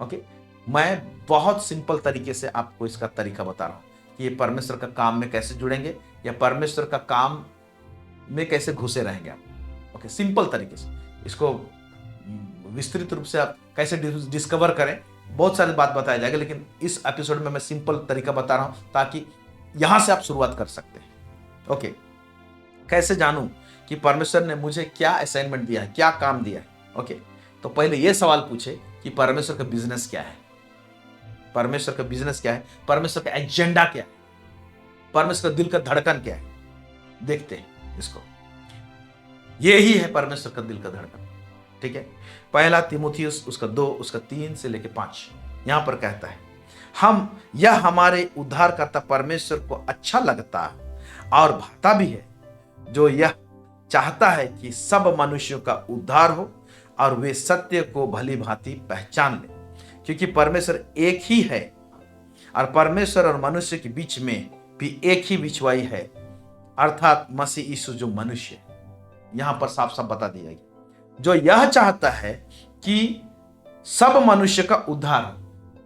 Speaker 2: ओके, मैं बहुत सिंपल तरीके से आपको इसका तरीका बता रहा हूं कि ये परमेश्वर का काम में कैसे जुड़ेंगे, या परमेश्वर का काम में कैसे घुसे रहेंगे आप। ओके, सिंपल तरीके से इसको विस्तृत रूप से आप कैसे डिस्कवर करें, बहुत सारी बात बताया जाएगा, लेकिन इस एपिसोड में मैं सिंपल तरीका बता रहा हूं ताकि यहां से आप शुरुआत कर सकते हैं। ओके, कैसे जानूं कि परमेश्वर ने मुझे क्या असाइनमेंट दिया है, क्या काम दिया है। ओके, तो पहले यह सवाल पूछे कि परमेश्वर का बिजनेस क्या है, परमेश्वर का बिजनेस क्या है, परमेश्वर का एजेंडा क्या है, परमेश्वर का दिल का धड़कन क्या है। देखते हैं इसको, यही है परमेश्वर का दिल का धड़कन। ठीक है, पहला तीमुथियुस उसका 2 उसका 3 से लेके 5 यहां पर कहता है, यह हमारे उद्धारकर्ता परमेश्वर को अच्छा लगता है और भाता भी है, जो यह चाहता है कि सब मनुष्यों का उद्धार हो और वे सत्य को भली भांति पहचान ले, क्योंकि परमेश्वर एक ही है और परमेश्वर और मनुष्य के बीच में भी एक ही बिछवाई है, अर्थात मसीह यीशु जो मनुष्य है। यहां पर साफ साफ बता दिया गया, जो यह चाहता है कि सब मनुष्य का उद्धार हो,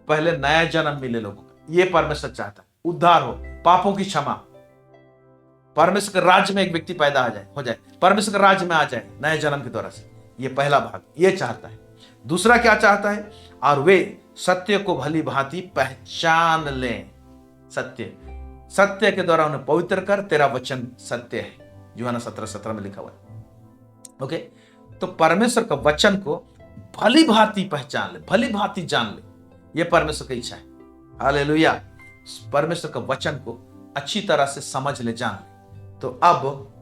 Speaker 2: पहले नया जन्म मिले लोगों का, यह परमेश्वर चाहता है, उद्धार हो, पापों की क्षमा, परमेश्वर के राज्य में एक व्यक्ति पैदा हो जाए, परमेश्वर के राज्य में आ जाए नए जन्म के द्वारा से। यह पहला भाग यह चाहता है। दूसरा क्या चाहता है? और वे सत्य को भली भांति पहचान लें। सत्य के द्वारा उन्हें पवित्र कर, तेरा वचन सत्य है, यूहन्ना 17:17 में लिखा हुआ है। ओके, तो परमेश्वर का वचन को भली भांति पहचान ले, भली भांति जान ले, यह परमेश्वर की इच्छा है। हालेलुया। परमेश्वर का वचन को अच्छी तरह से समझ ले, जान ले। तो अब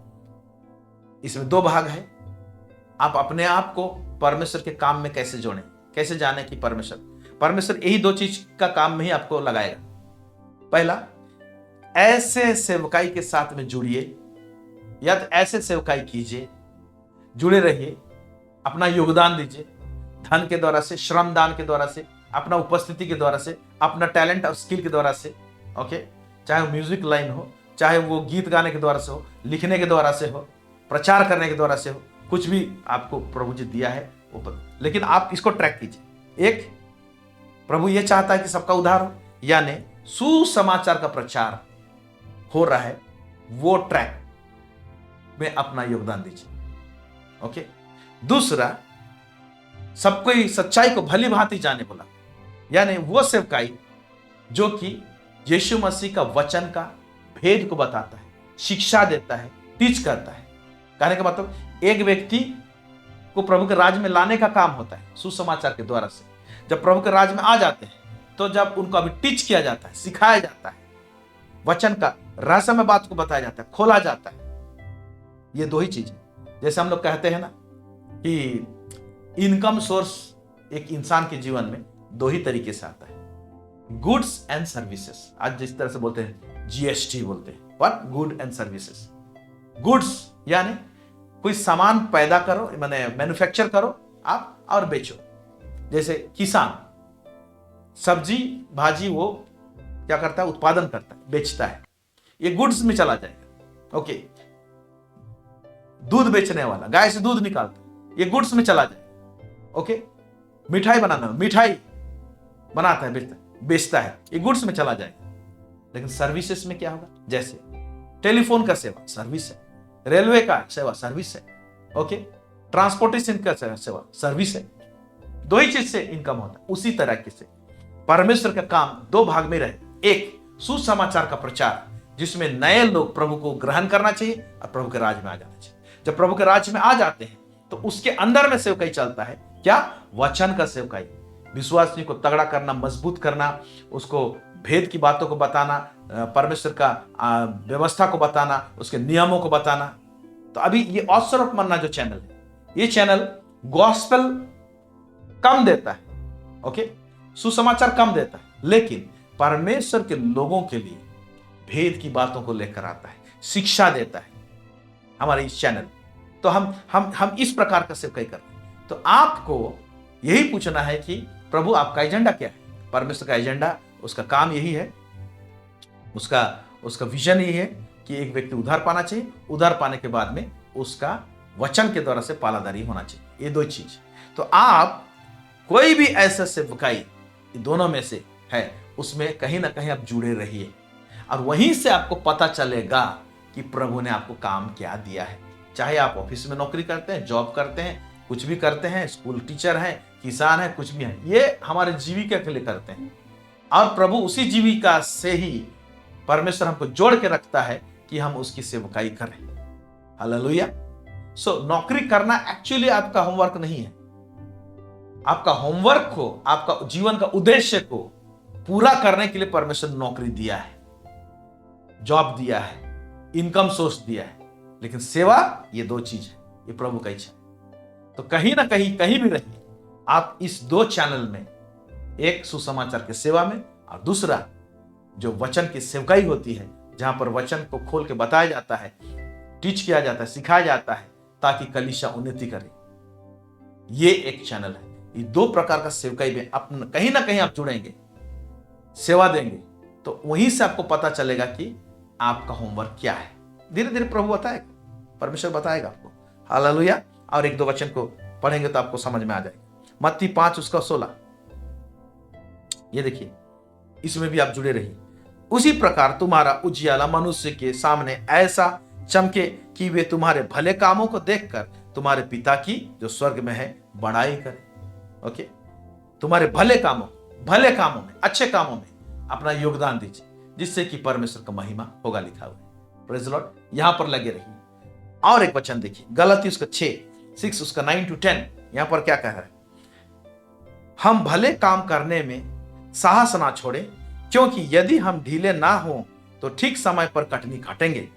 Speaker 2: इसमें 2 भाग है। आप अपने आप को परमेश्वर के काम में कैसे जोड़ें, कैसे जाने कि परमेश्वर यही 2 चीज का काम में ही आपको लगाएगा। पहला, ऐसे सेवकाई के साथ में जुड़िए, या तो ऐसे सेवकाई कीजिए, जुड़े रहिए, अपना योगदान दीजिए, धन के द्वारा से, श्रम दान के द्वारा से, अपना उपस्थिति के द्वारा से, अपना टैलेंट और स्किल के द्वारा से। ओके, चाहे वो म्यूजिक लाइन हो, चाहे वो गीत गाने के द्वारा से हो, लिखने के द्वारा से हो, प्रचार करने के द्वारा से हो, कुछ भी आपको प्रभु जी दिया है ऊपर, लेकिन आप इसको ट्रैक कीजिए। एक, प्रभु ये चाहता है कि सबका उद्धार हो, यानी सुसमाचार का प्रचार हो रहा है, वो ट्रैक में अपना योगदान दीजिए। ओके, दूसरा, सबको सच्चाई को भली भांति जाने बोला, यानी वो सेवकाई जो कि यीशु मसीह का वचन का भेद को बताता है, शिक्षा देता है, टीच करता है। कहने का मतलब, एक व्यक्ति को प्रभु के राज्य में लाने का काम होता है सुसमाचार के द्वारा से। जब प्रभु के राज्य में आ जाते हैं, तो जब उनको अभी टीच किया जाता है, सिखाया जाता है, वचन का रहस्यमय बात को बताया जाता है, खोला जाता है। ये 2 ही चीज है। जैसे हम लोग कहते हैं ना कि इनकम सोर्स एक इंसान के जीवन में 2 ही तरीके से आता है, गुड्स एंड सर्विसेज। आज जिस तरह से बोलते हैं जीएसटी बोलते हैं, what? Good and services. Goods यानी कोई सामान पैदा करो, माने मैन्युफैक्चर करो आप और बेचो। जैसे किसान सब्जी भाजी वो क्या करता है? उत्पादन करता है, बेचता है, ये गुड्स में चला जाएगा। ओके, दूध बेचने वाला गाय से दूध निकालता है, ये गुड्स में चला जाएगा। ओके, मिठाई बनाना, मिठाई बनाता है, बेचता है, ये गुड्स में चला जाएगा। लेकिन सर्विसेज में क्या होगा? जैसे टेलीफोन का सेवा सर्विस है, रेलवे का सेवा सर्विस है, ओके, ट्रांसपोर्टेशन का सेवा सर्विस है, दो ही चीज से इनकम होता है। उसी तरीके से परमेश्वर का काम दो भाग में रहे, एक सुसमाचार का प्रचार जिसमें नए लोग प्रभु को ग्रहण करना चाहिए और प्रभु के राज में आ जाना चाहिए। जब प्रभु के राज में आ जाते हैं तो उसके अंदर में सेवकाई चलता है। क्या? वचन का सेवकाई, विश्वासी को तगड़ा करना, मजबूत करना, उसको भेद की बातों को बताना, परमेश्वर का व्यवस्था को बताना, उसके नियमों को बताना। तो अभी ये ऑथर्स ऑफ मन्ना जो चैनल है, ये चैनल गॉस्पेल कम देता है, ओके, सुसमाचार कम देता है, लेकिन परमेश्वर के लोगों के लिए भेद की बातों को लेकर आता है, शिक्षा देता है हमारे इस चैनल। तो हम इस प्रकार का सेवकाई करते हैं। तो आपको यही पूछना है कि प्रभु आपका एजेंडा क्या है? परमेश्वर का एजेंडा, उसका काम यही है, उसका विजन यही है कि एक व्यक्ति उद्धार पाना चाहिए, उद्धार पाने के बाद में उसका वचन के द्वारा से पालादारी होना चाहिए। ये दो चीज। तो आप कोई भी ऐसा सेवकाई दोनों में से है, उसमें कहीं ना कहीं आप जुड़े रहिए और वहीं से आपको पता चलेगा कि प्रभु ने आपको काम क्या दिया है। चाहे आप ऑफिस में नौकरी करते हैं, जॉब करते हैं, कुछ भी करते हैं, स्कूल टीचर हैं, किसान हैं, कुछ भी हैं, ये हमारे जीविका के लिए करते हैं और प्रभु उसी जीविका से ही परमेश्वर हमको जोड़ के रखता है कि हम उसकी सेवकाई करें। हालेलुया। सो नौकरी करना एक्चुअली आपका होमवर्क नहीं है। आपका होमवर्क को, आपका जीवन का उद्देश्य को पूरा करने के लिए परमेश्वर ने नौकरी दिया है, जॉब दिया है, इनकम सोर्स दिया है, लेकिन सेवा, ये दो चीज है, ये प्रभु का इच्छा है। तो कहीं ना कहीं भी रहिए आप इस दो चैनल में, एक सुसमाचार के सेवा में और दूसरा जो वचन की सेवकाई होती है, जहां पर वचन को खोल के बताया जाता है, टीच किया जाता है, सिखाया जाता है ताकि कलीसिया उन्नति करे। ये एक चैनल है। ये दो प्रकार का सेवकाई में अपना कहीं ना कहीं आप जुड़ेंगे, सेवा देंगे, तो वहीं से आपको पता चलेगा कि आपका होमवर्क क्या है। धीरे धीरे प्रभु बताएगा, परमेश्वर बताएगा आपको। हालेलुया। और एक दो वचन को पढ़ेंगे तो आपको समझ में आ जाएगा। मत्ती 5:16, ये देखिए, इसमें भी आप जुड़े रहिए। उसी प्रकार तुम्हारा उजियाला मनुष्य के सामने ऐसा चमके कि वे तुम्हारे भले कामों को देखकर तुम्हारे पिता की जो स्वर्ग में है बड़ाई करे। ओके, तुम्हारे भले कामों में, अच्छे कामों में अपना योगदान दीजिए, जिससे कि परमेश्वर का महिमा होगा, लिखा हुआ है। Praise the Lord. यहां पर लगे रहिए। और एक वचन देखिए, गलती उसका 6 उसका 9 to 10, यहां पर क्या कह रहा है? हम भले काम करने में साहस ना छोड़े, क्योंकि यदि हम ढीले ना हो तो ठीक समय पर कटनी काटेंगे।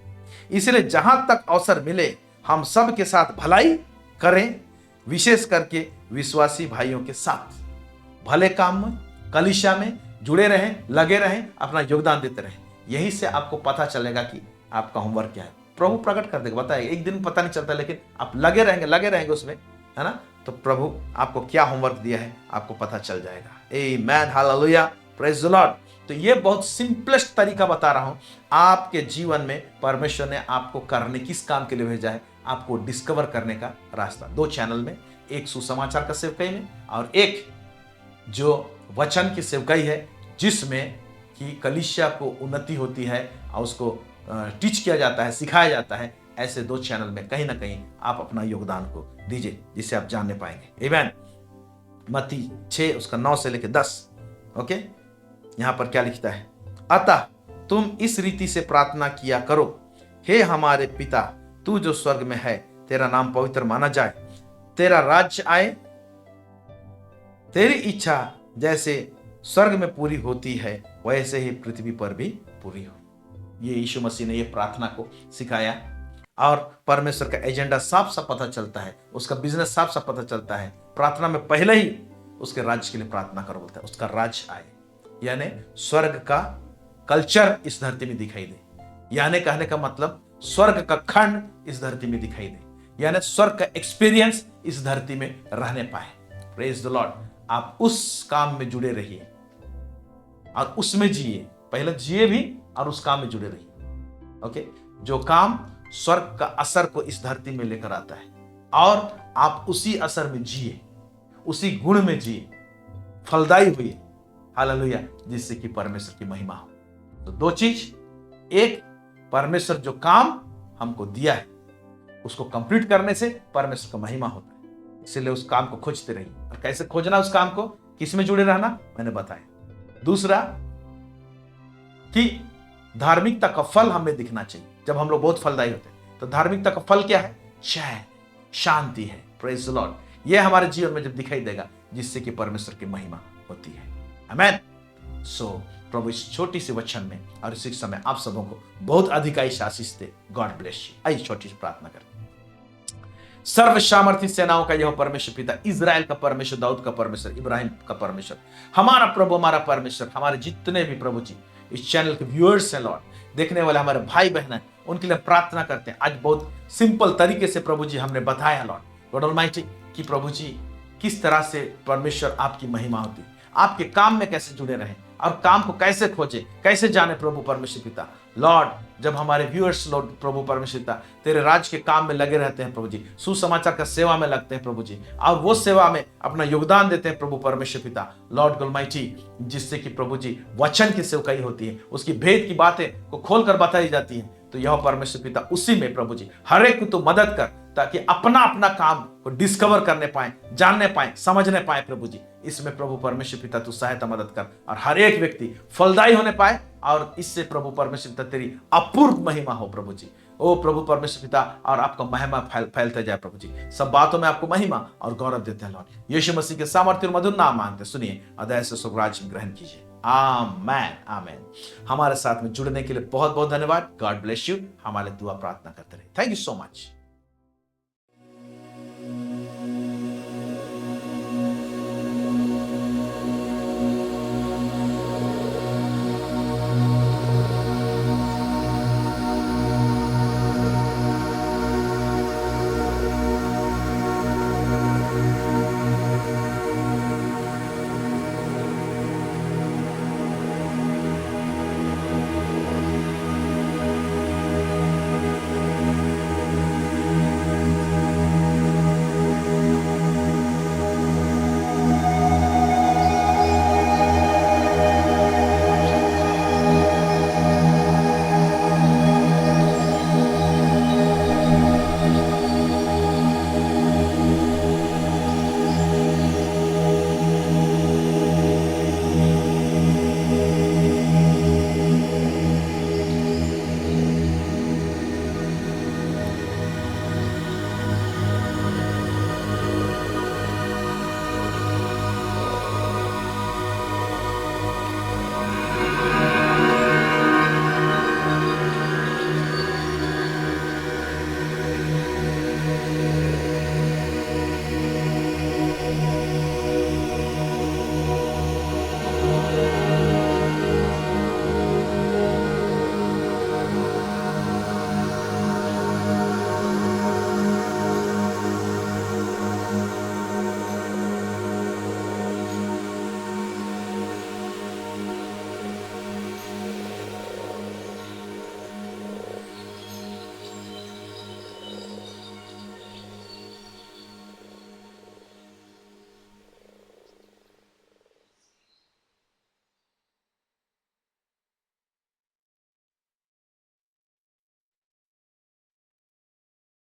Speaker 2: इसलिए जहां तक अवसर मिले हम सब के साथ भलाई करें, विशेष करके विश्वासी भाइयों के साथ। भले काम में, कलीसिया में जुड़े रहें, लगे रहें, अपना योगदान देते रहें। यहीं से आपको पता चलेगा कि आपका होमवर्क क्या है। प्रभु प्रकट कर देगा, बताएगा। एक दिन पता नहीं चलता, लेकिन आप लगे रहेंगे उसमें, है ना? तो प्रभु आपको क्या होमवर्क दिया है आपको पता चल जाएगा। आमेन, हालेलुया, प्रेज द लॉर्ड। तो ये बहुत सिंपलेस्ट तरीका बता रहा हूं आपके जीवन में परमेश्वर ने आपको करने, किस काम के लिए भेजा है, आपको डिस्कवर करने का रास्ता। दो चैनल में, एक सुसमाचार का सेवकाई में और एक जो वचन की सेवकाई है, जिसमें कि कलीसिया को उन्नति होती है और उसको टीच किया जाता है, सिखाया जाता है। ऐसे दो चैनल में कहीं ना कहीं आप अपना योगदान को दीजिए, जिससे आप जानने पाएंगे। आमेन। मत्ती 6 उसका 9 से लेकर 10। ओके, यहां पर क्या लिखता है? अतः तुम इस रीति से प्रार्थना किया करो, हे हमारे पिता, तू जो स्वर्ग में है, तेरा नाम पवित्र माना जाए, तेरा राज्य आए, तेरी इच्छा जैसे स्वर्ग में पूरी होती है वैसे ही पृथ्वी पर भी पूरी हो। ये यीशु मसीह ने ये प्रार्थना को सिखाया और परमेश्वर का एजेंडा साफ साफ पता चलता है, उसका बिजनेस साफ साफ पता चलता है। प्रार्थना में पहले ही उसके राज्य के लिए प्रार्थना करो बोलता है, उसका राज्य आए, यानी स्वर्ग का कल्चर इस धरती में दिखाई दे। यानी कहने का मतलब स्वर्ग का खंड इस धरती में दिखाई दे, यानी स्वर्ग का एक्सपीरियंस इस धरती में रहने पाए। Praise the Lord. आप उस काम में जुड़े रहिए और उसमें जिए, पहले जिए भी और उस काम में जुड़े रहिए। ओके, जो काम स्वर्ग का असर को इस धरती में लेकर आता है और आप उसी असर में जिए, उसी गुण में जिए, फलदायी हुए। हालेलुया, जिससे कि परमेश्वर की महिमा हो। तो दो चीज, एक, परमेश्वर जो काम हमको दिया है उसको कंप्लीट करने से परमेश्वर का महिमा होता है। इसलिए उस काम को खोजते रहिए। और कैसे खोजना उस काम को, किस में जुड़े रहना, मैंने बताया। दूसरा कि धार्मिकता का फल हमें दिखना चाहिए। जब हम लोग बहुत फलदायी होते हैं तो धार्मिकता का फल क्या है? चैन, शांति है। Praise the Lord. यह हमारे जीवन में जब दिखाई देगा, जिससे कि परमेश्वर की महिमा होती है। आमेन। सो प्रभु इस छोटी सी वचन में और इस शिक्षा में आप सबों को बहुत अधिकांश आशीष दे। God bless you. आइए छोटी सी प्रार्थना करें। सर्व सामर्थी सेनाओं का यह परमेश्वर पिता, इजराइल का परमेश्वर, दाऊद का परमेश्वर, इब्राहिम का परमेश्वर, हमारा प्रभु, हमारा परमेश्वर, हमारे जितने भी प्रभु जी इस चैनल के व्यूअर्स हैं लॉर्ड, देखने वाले हमारे भाई बहन हैं, उनके लिए प्रार्थना करते हैं। आज बहुत सिंपल तरीके से प्रभु जी हमने बताया लॉर्ड ऑलमाइटी कि प्रभु जी किस तरह से परमेश्वर आपकी महिमा होती है, आपके काम में कैसे जुड़े रहें और काम को कैसे खोजे, कैसे जाने प्रभु परमेश्वर पिता। लॉर्ड जब हमारे व्यूअर्स लॉर्ड प्रभु परमेश्वर पिता तेरे राज के काम में लगे रहते हैं प्रभु जी, सुसमाचार का सेवा में लगते हैं प्रभु जी, और वो सेवा में अपना योगदान देते हैं प्रभु परमेश्वर पिता लॉर्ड ऑलमाइटी, जिससे कि प्रभु जी वचन की सेवकाई होती है, उसकी भेद की बातें को खोलकर बताई जाती है। तो यह परमेश्वर पिता उसी में प्रभु जी हर एक को तो मदद कर, ताकि अपना अपना काम को डिस्कवर करने पाए, जानने पाए, समझने पाए प्रभु जी। इसमें प्रभु परमेश्वर पिता तू सहायता मदद कर, और हर एक व्यक्ति फलदायी होने पाए, और इससे प्रभु परमेश्वर पिता तेरी अपूर्व महिमा हो प्रभु जी। ओ प्रभु परमेश्वर पिता, और आपका महिमा फैलते जाए प्रभु जी। सब बातों में आपको महिमा और गौरव देते हैं लॉर्ड। यीशु मसीह के सामर्थ्य और मधुर नाम मांगते, सुनिए अदय से स्वर्गराज में ग्रहण कीजिए। आमेन आमेन। हमारे साथ में जुड़ने के लिए बहुत बहुत धन्यवाद। God bless you. हमारे दुआ प्रार्थना करते रहे। Thank you so much.